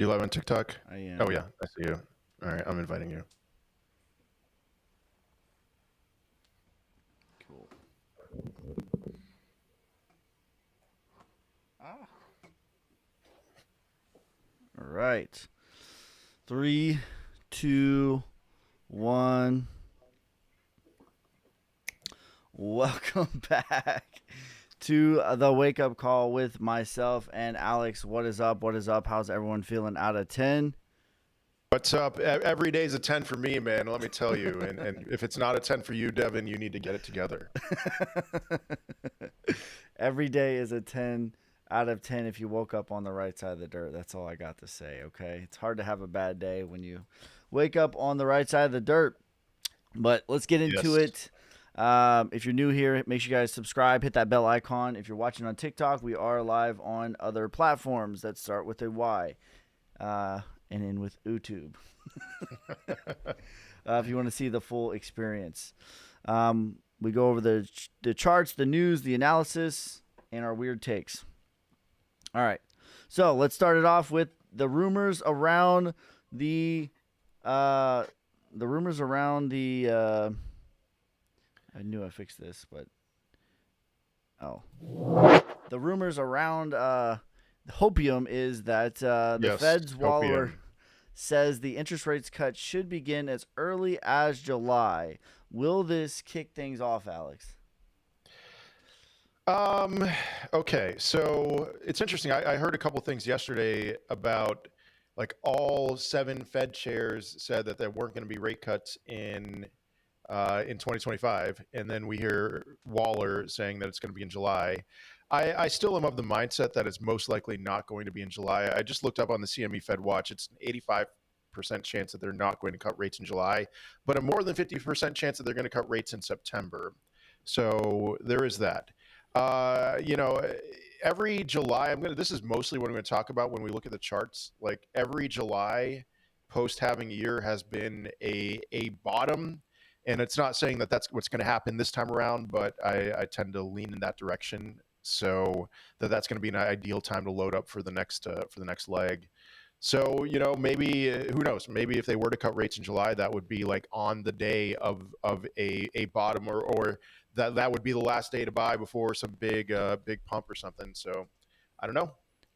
You live on TikTok? I am. Oh yeah, I see you. All right, I'm inviting you. Cool. Ah. All right. 3, 2, 1. Welcome back to the wake up call with myself and Alex. What is up? What is up? How's everyone feeling out of 10? What's up? Every day's a 10 for me, man. Let me tell you. And if it's not a 10 for you, Devin, you need to get it together. Every day is a 10 out of 10 if you woke up on the right side of the dirt. That's all I got to say, okay? It's hard to have a bad day when you wake up on the right side of the dirt. But let's get into it. If you're new here, make sure you guys subscribe, hit that bell icon. If you're watching on TikTok, we are live on other platforms that start with a Y and end with YouTube. If you want to see the full experience. We go over the charts, the news, the analysis, and our weird takes. All right. So let's start it off with the rumors around the I knew I fixed this, but the rumors around hopium is that the Fed's Waller says the interest rates cut should begin as early as July. Will this kick things off, Alex? Okay, so it's interesting. I heard a couple things yesterday about like all 7 Fed chairs said that there weren't going to be rate cuts in 2025, and then we hear Waller saying that it's going to be in July. I still am of the mindset that it's most likely not going to be in July. I just looked up on the CME Fed Watch. It's an 85% chance that they're not going to cut rates in July, but a more than 50% chance that they're going to cut rates in September. So there is that. Every July, this is mostly what I'm going to talk about when we look at the charts. Like every July post halving year has been a bottom. And it's not saying that that's what's going to happen this time around, but I tend to lean in that direction. So that's going to be an ideal time to load up for the next leg. So, maybe, who knows, maybe if they were to cut rates in July, that would be like on the day of a bottom, or that would be the last day to buy before some big pump or something. So I don't know.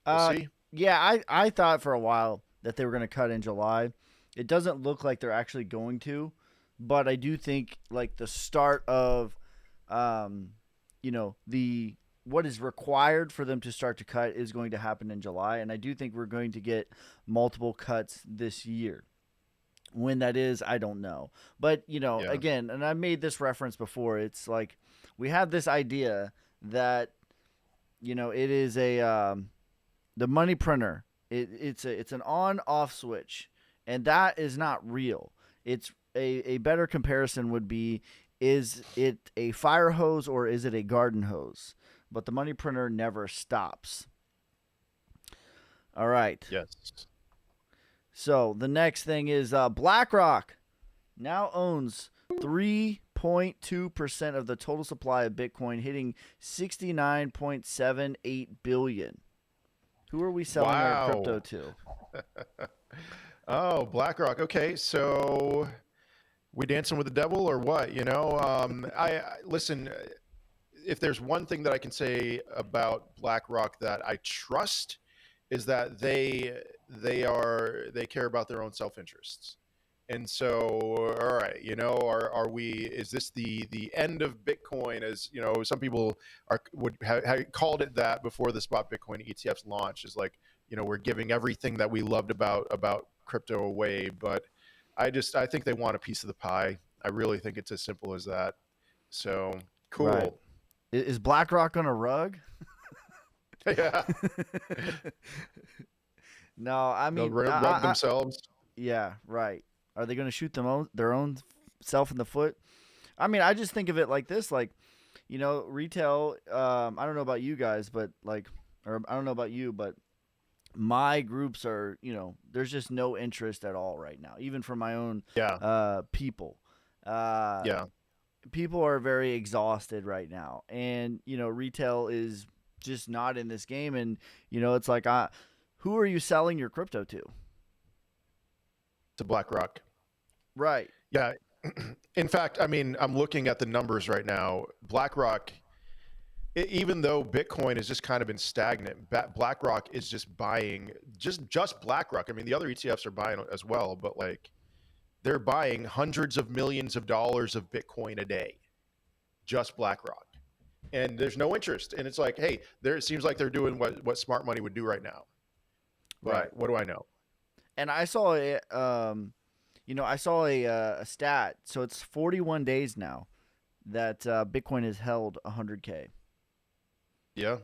We'll see. Yeah, I thought for a while that they were going to cut in July. It doesn't look like they're actually going to, but I do think like the start of, what is required for them to start to cut is going to happen in July. And I do think we're going to get multiple cuts this year. When that is, I don't know. But, again, and I made this reference before, it's like we have this idea that, it is the money printer. It's an on-off switch, and that is not real. It's a better comparison would be, is it a fire hose or is it a garden hose? But the money printer never stops. All right. Yes. So the next thing is BlackRock now owns 3.2% of the total supply of Bitcoin, hitting 69.78 billion. Who are we selling our crypto to? Oh, BlackRock. Okay, so we dancing with the devil or what? I listen. If there's one thing that I can say about BlackRock that I trust, is that they care about their own self-interests. And so, all right, is this the end of Bitcoin? As some people would have called it that before the spot Bitcoin ETFs launch, is like, we're giving everything that we loved about crypto away. But I think they want a piece of the pie. I really think it's as simple as that. So cool. Right. Is BlackRock on a rug? Yeah. No, I mean, they'll rug themselves. Yeah, right. Are they going to shoot their own self in the foot? I mean, I just think of it like this, like, retail. I don't know about you guys, but I don't know about you, but my groups are, there's just no interest at all right now, even for my own people. People are very exhausted right now, and retail is just not in this game, and it's like who are you selling your crypto to? To BlackRock. Right. Yeah. In fact, I mean, I'm looking at the numbers right now. BlackRock, even though Bitcoin has just kind of been stagnant, BlackRock is just buying, just BlackRock. I mean, the other ETFs are buying as well, but like they're buying hundreds of millions of dollars of Bitcoin a day, just BlackRock. And there's no interest. And it's like, hey, it seems like they're doing what smart money would do right now. But Right. what do I know? And I saw a stat. So it's 41 days now that Bitcoin has held 100K. Yeah.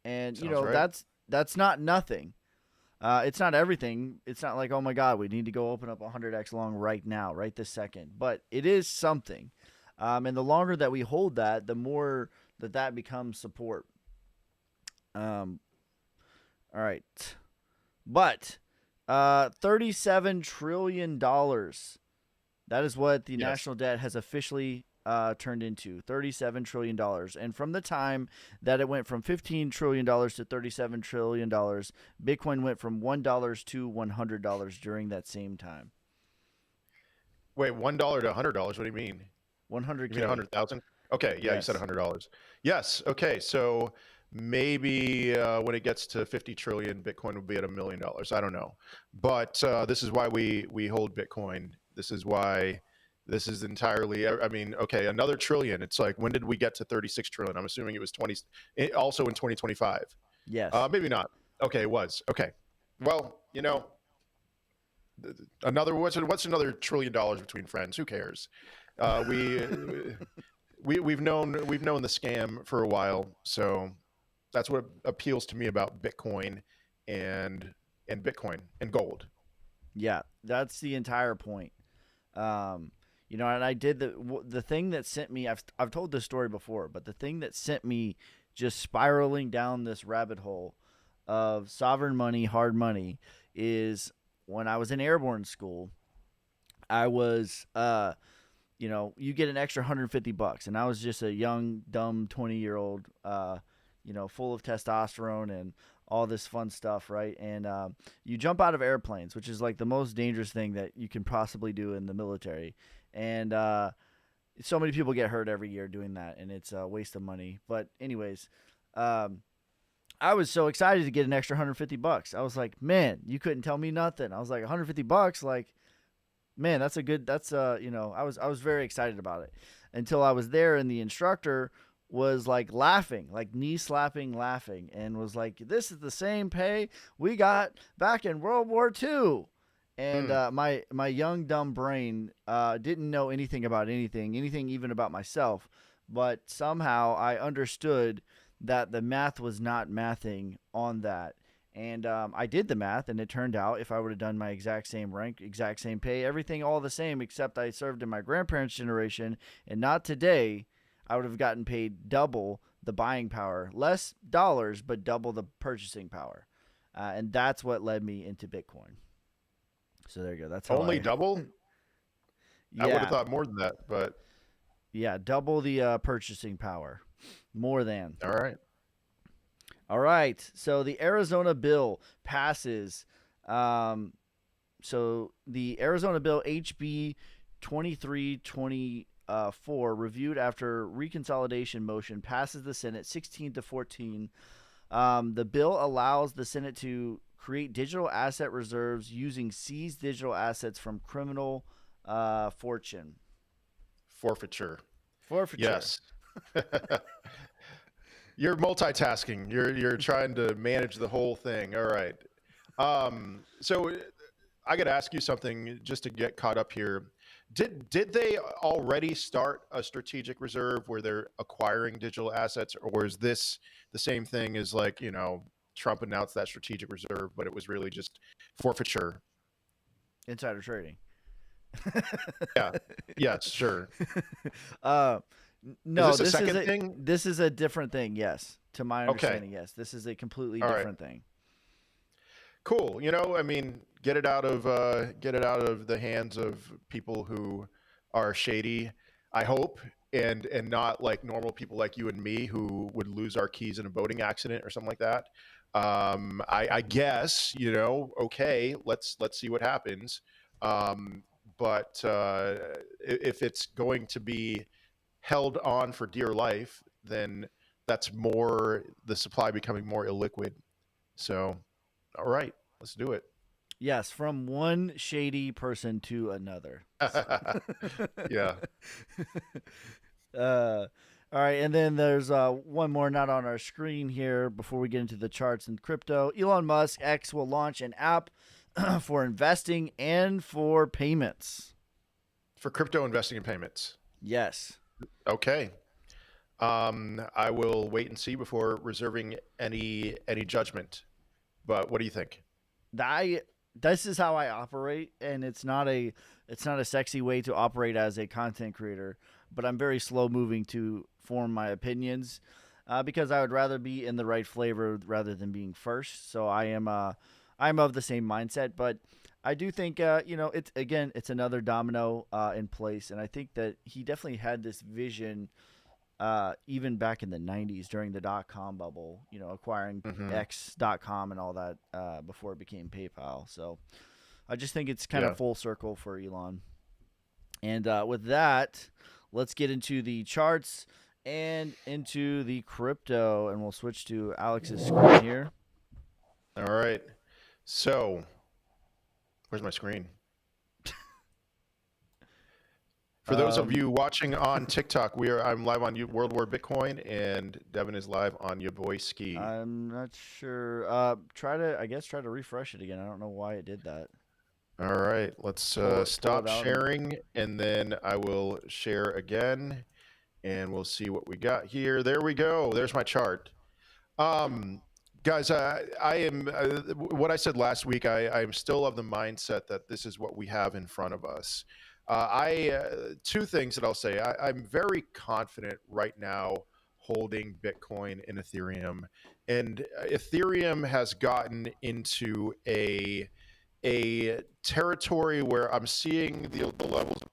And Sounds right. that's not nothing. It's not everything. It's not like, oh my God, we need to go open up 100x long right now, right this second. But it is something. And the longer that we hold that, the more that becomes support. All right. But $37 trillion. That is what the Yes. national debt has officially turned into, $37 trillion. And from the time that it went from $15 trillion to $37 trillion, Bitcoin went from $1 to $100 during that same time. Wait, $1 to $100. What do you mean? 100K. You mean 100,000? Okay, yeah, Yes. you said $100. Yes. Okay, so maybe when it gets to 50 trillion, Bitcoin will be at $1 million. I don't know, but this is why we hold Bitcoin. This is why this is entirely. I mean, okay, another trillion. It's like, when did we get to 36 trillion? I'm assuming it was 20. Also in 2025. Yes. Maybe not. Okay, it was. Okay. Well, you know, another what's another $1 trillion between friends? Who cares? We we've known the scam for a while, so that's what appeals to me about Bitcoin and Bitcoin and gold. Yeah, that's the entire point. And I did the thing that sent me. I've told this story before, but the thing that sent me just spiraling down this rabbit hole of sovereign money, hard money, is when I was in airborne school. I was, you get an extra $150, and I was just a young, dumb 20-year-old, full of testosterone and all this fun stuff, right? And you jump out of airplanes, which is like the most dangerous thing that you can possibly do in the military. And so many people get hurt every year doing that, and it's a waste of money. But anyways, I was so excited to get an extra $150. I was like, man, you couldn't tell me nothing. I was like, $150, like, man, that's I was very excited about it until I was there, and the instructor was like laughing, like knee slapping, laughing, and was like, this is the same pay we got back in World War II. And my young dumb brain didn't know anything about anything even about myself, but somehow I understood that the math was not mathing on that. And I did the math, and it turned out if I would have done my exact same rank, exact same pay, everything all the same, except I served in my grandparents' generation and not today, I would have gotten paid double the buying power, less dollars, but double the purchasing power. And that's what led me into Bitcoin. So there you go. That's how Only double? I would have Yeah. thought more than that, but Yeah. Double the purchasing power. More than. all right. All right. So the Arizona bill passes. So the Arizona bill HB 2324, reviewed after reconsolidation motion, passes the Senate 16-14. The bill allows the Senate to create digital asset reserves using seized digital assets from criminal fortune. Forfeiture. Forfeiture. Yes. You're multitasking. You're trying to manage the whole thing. All right. So I got to ask you something just to get caught up here. Did they already start a strategic reserve where they're acquiring digital assets, or is this the same thing as, like, Trump announced that strategic reserve, but it was really just forfeiture? Insider trading. Yeah. Yes, sure. No, Is this a second thing? This is a different thing. Yes, to my Okay. understanding, yes, this is a completely All right. different thing. Cool. I mean, get it out of the hands of people who are shady, I hope, and not like normal people like you and me who would lose our keys in a boating accident or something like that. I guess, okay, let's see what happens. But if it's going to be held on for dear life, then that's more the supply becoming more illiquid. So, all right, let's do it. Yes, from one shady person to another. Yeah. uh, all right, and then there's one more not on our screen here before we get into the charts and crypto. Elon Musk X will launch an app for investing and for payments. For crypto investing and payments. Yes. Okay. I will wait and see before reserving any judgment. But what do you think? This is how I operate, and it's not a sexy way to operate as a content creator, but I'm very slow moving to form my opinions because I would rather be in the right flavor rather than being first. So I'm of the same mindset, but I do think it's another domino in place, and I think that he definitely had this vision even back in the 90s during the .com bubble, acquiring X.com and all that before it became PayPal. So I just think it's kind of full circle for Elon. And with that, let's get into the charts and into the crypto, and we'll switch to Alex's screen here. All right. So, where's my screen? For those of you watching on TikTok, I'm live on World War Bitcoin, and Devin is live on your boy Ski. I'm not sure. Try to refresh it again. I don't know why it did that. All right, let's stop sharing, and then I will share again, and we'll see what we got here. There we go. There's my chart. Guys, I am what I said last week. I'm still of the mindset that this is what we have in front of us. Two things that I'll say. I'm very confident right now holding Bitcoin and Ethereum, and Ethereum has gotten into a territory where I'm seeing the levels of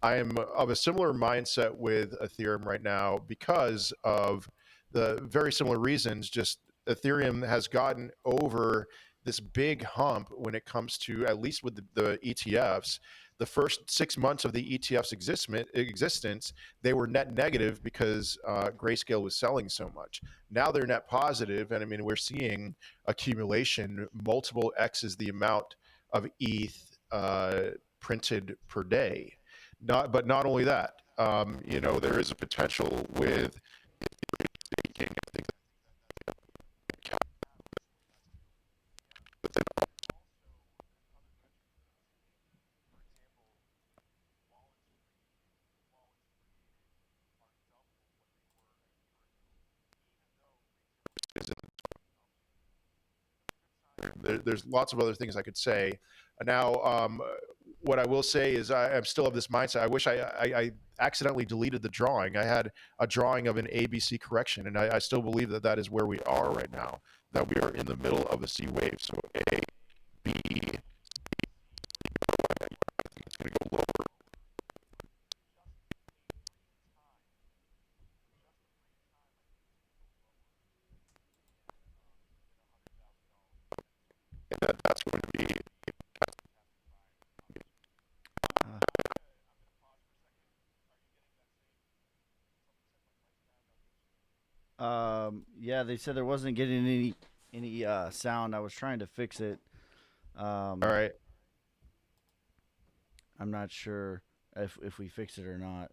I am of a similar mindset with Ethereum right now because of the very similar reasons. Just Ethereum has gotten over this big hump when it comes to, at least with the ETFs. The first 6 months of the ETF's existence, they were net negative because Grayscale was selling so much. Now they're net positive, and I mean, we're seeing accumulation, multiple X's the amount of ETH printed per day. Not only that, there is a potential with staking. I think there's lots of other things I could say. Now, what I will say is I'm still of this mindset. I wish I accidentally deleted the drawing. I had a drawing of an ABC correction, and I still believe that that is where we are right now, that we are in the middle of a C wave. So A, B, I think it's going to go lower. And that's going to be yeah, they said there wasn't getting any sound. I was trying to fix it. all right. I'm not sure if we fixed it or not.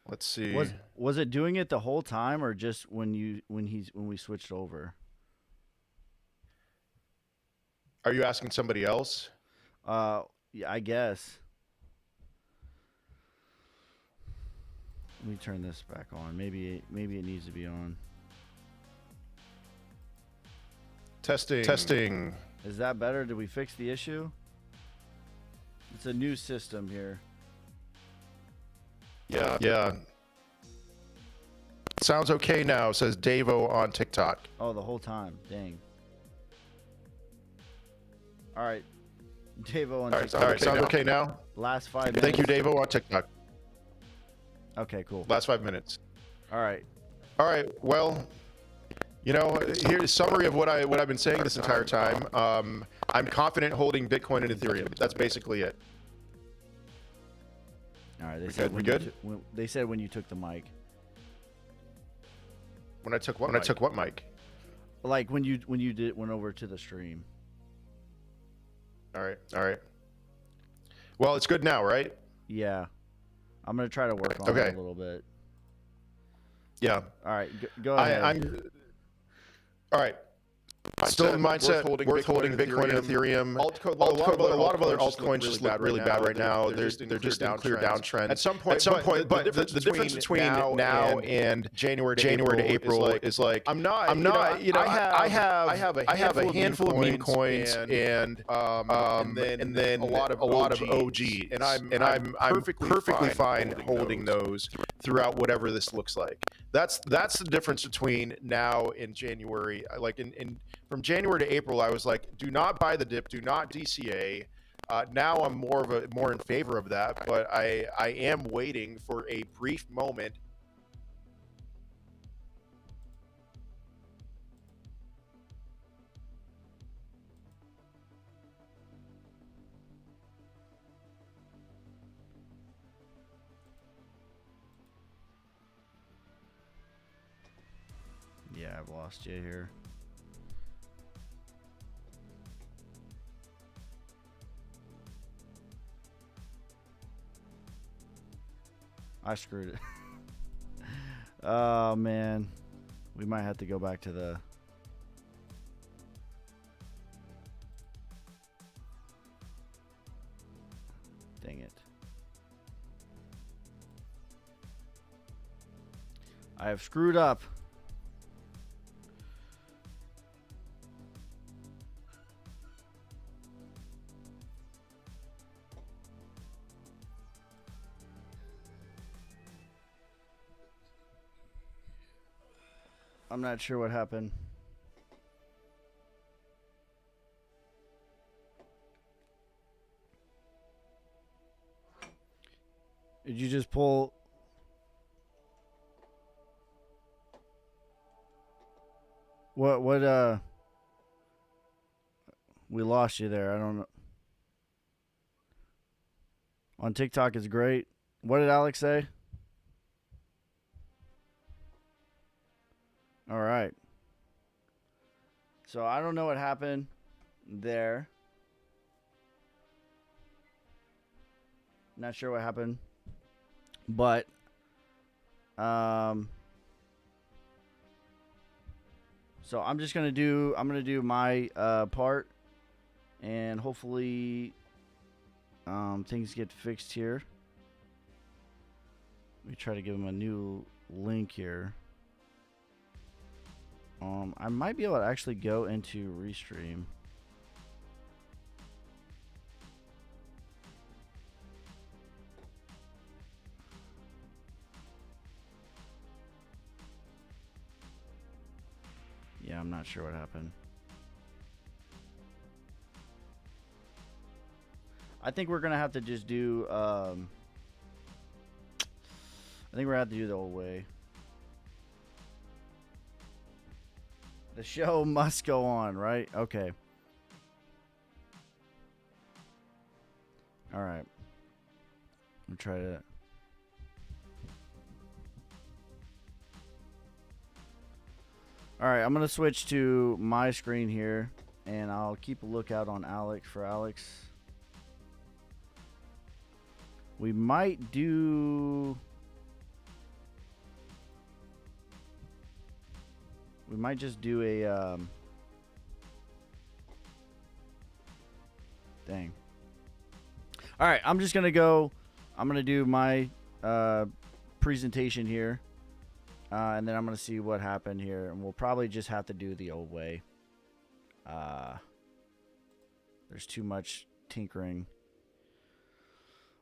Let's see. Was it doing it the whole time or just when we switched over? Are you asking somebody else? Yeah, I guess. Let me turn this back on. Maybe it needs to be on. Testing. Is that better? Did we fix the issue? It's a new system here. Yeah. Sounds okay now, says Davo on TikTok. Oh, the whole time. Dang. All right. Davo on TikTok. All right, sounds okay now? Last 5 minutes. Thank you, Davo on TikTok. Okay, cool. Last 5 minutes. All right. Well, here's a summary of what I've been saying this entire time. I'm confident holding Bitcoin and Ethereum. That's basically it. All right. We good? They said when you took the mic. When I took what mic? Like when you went over to the stream. All right. Well, it's good now, right? Yeah. I'm gonna try to work on it a little bit. Yeah. All right. Go ahead. All right. Still in mindset worth holding Bitcoin and Ethereum. A lot of other altcoins just look really bad right now. They're just in clear downtrend. At some point, but the difference between now and January to April is like I have a handful of meme coins and then a lot of OG, and I'm perfectly fine holding those throughout whatever this looks like. That's the difference between now and January. Like from January to April, I was like, do not buy the dip, do not DCA. Now I'm more in favor of that, but I am waiting for a brief moment. Yeah, I've lost you here. I screwed it. Oh, man. We might have to go back to the... Dang it. I have screwed up. I'm not sure what happened. Did you just pull? What we lost you there. I don't know. On TikTok is great. What did Alex say? All right. So I don't know what happened there. Not sure what happened. But so I'm just going to do my part, and hopefully things get fixed here. Let me try to give him a new link here. I might be able to actually go into Restream. Yeah, I'm not sure what happened. I think we're gonna have to just do. I think we're gonna have to do the old way. The show must go on, right? Okay. All right. I'm try to. All right, I'm gonna switch to my screen here, and I'll keep a lookout on Alex for Alex. We might do. We might just do a. Dang. All right, I'm just gonna go. I'm gonna do my presentation here, and then I'm gonna see what happened here, and we'll probably just have to do the old way. There's too much tinkering.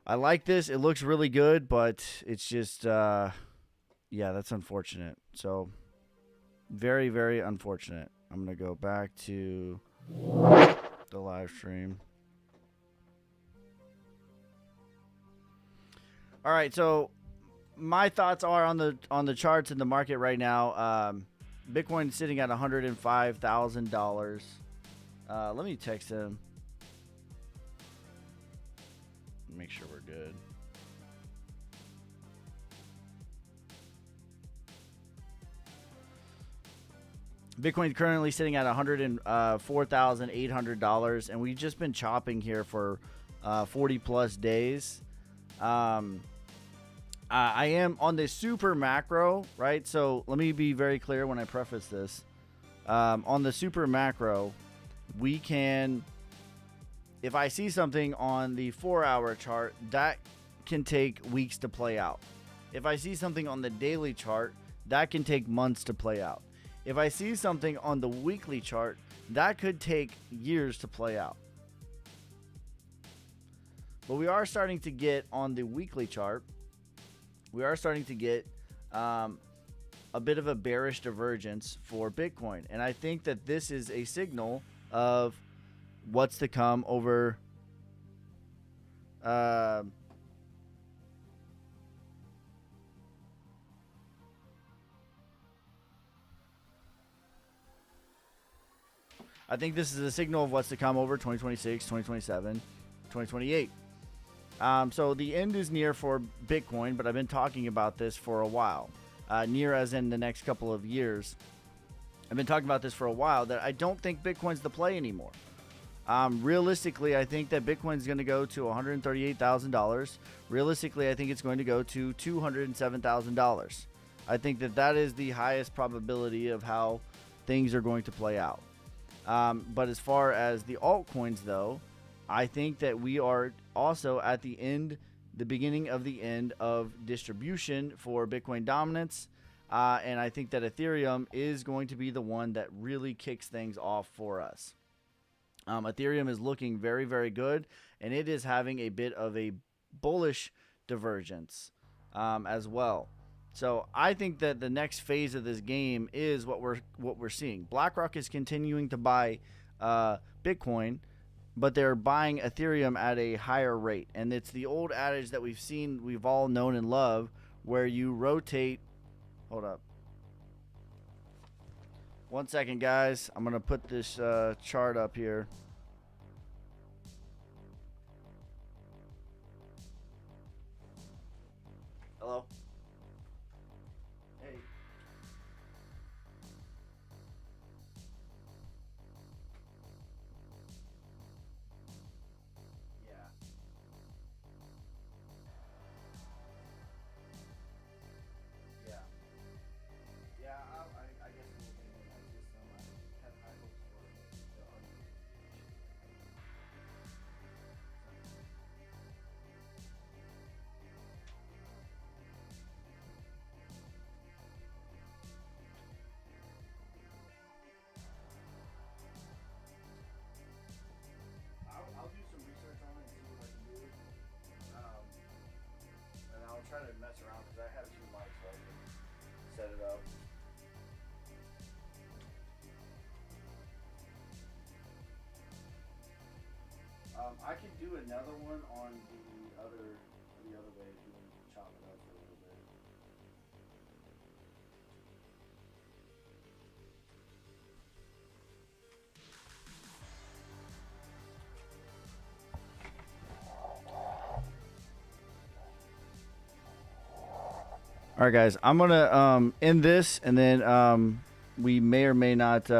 I like this. It looks really good, but it's just, yeah, that's unfortunate. So, very, very unfortunate. I'm going to go back to the live stream. All right, so my thoughts are on the charts in the market right now. Bitcoin is sitting at $105,000. Let me text him. Make sure we're good. Bitcoin currently sitting at $104,800, and we've just been chopping here for 40 plus days. I am on the super macro, right? So let me be very clear when I preface this. On the super macro, we can, if I see something on the 4-hour chart, that can take weeks to play out. If I see something on the daily chart, that can take months to play out. If I see something on the weekly chart, that could take years to play out. But we are starting to get on the weekly chart, we are starting to get a bit of a bearish divergence for Bitcoin. And I think that this is a signal of what's to come over I think this is a signal of what's to come over 2026, 2027, 2028. So the end is near for Bitcoin, but I've been talking about this for a while. Near as in the next couple of years. I've been talking about this for a while, that I don't think Bitcoin's the play anymore. Realistically, I think that Bitcoin's going to go to $138,000. Realistically, I think it's going to go to $207,000. I think that that is the highest probability of how things are going to play out. But as far as the altcoins, though, I think that we are also at the beginning of the end of distribution for Bitcoin dominance. And I think that Ethereum is going to be the one that really kicks things off for us. Ethereum is looking very, very good, and it is having a bit of a bullish divergence as well. So I think that the next phase of this game is what we're seeing. BlackRock is continuing to buy Bitcoin, but they're buying Ethereum at a higher rate. And it's the old adage that we've all known and love, where you rotate. Hold up. 1 second, guys. I'm going to put this chart up here. Hello? Hey. Yeah. Yeah. Yeah, I guess we'll think in that system. I have high hopes for the I'll do some research on it and see what I can do. And I'll try to mess around because I have 2 mics, so I can set it up. I can do another one on the other way if you want to chop it up for a little bit. All right, guys, I'm gonna end this, and then we may or may not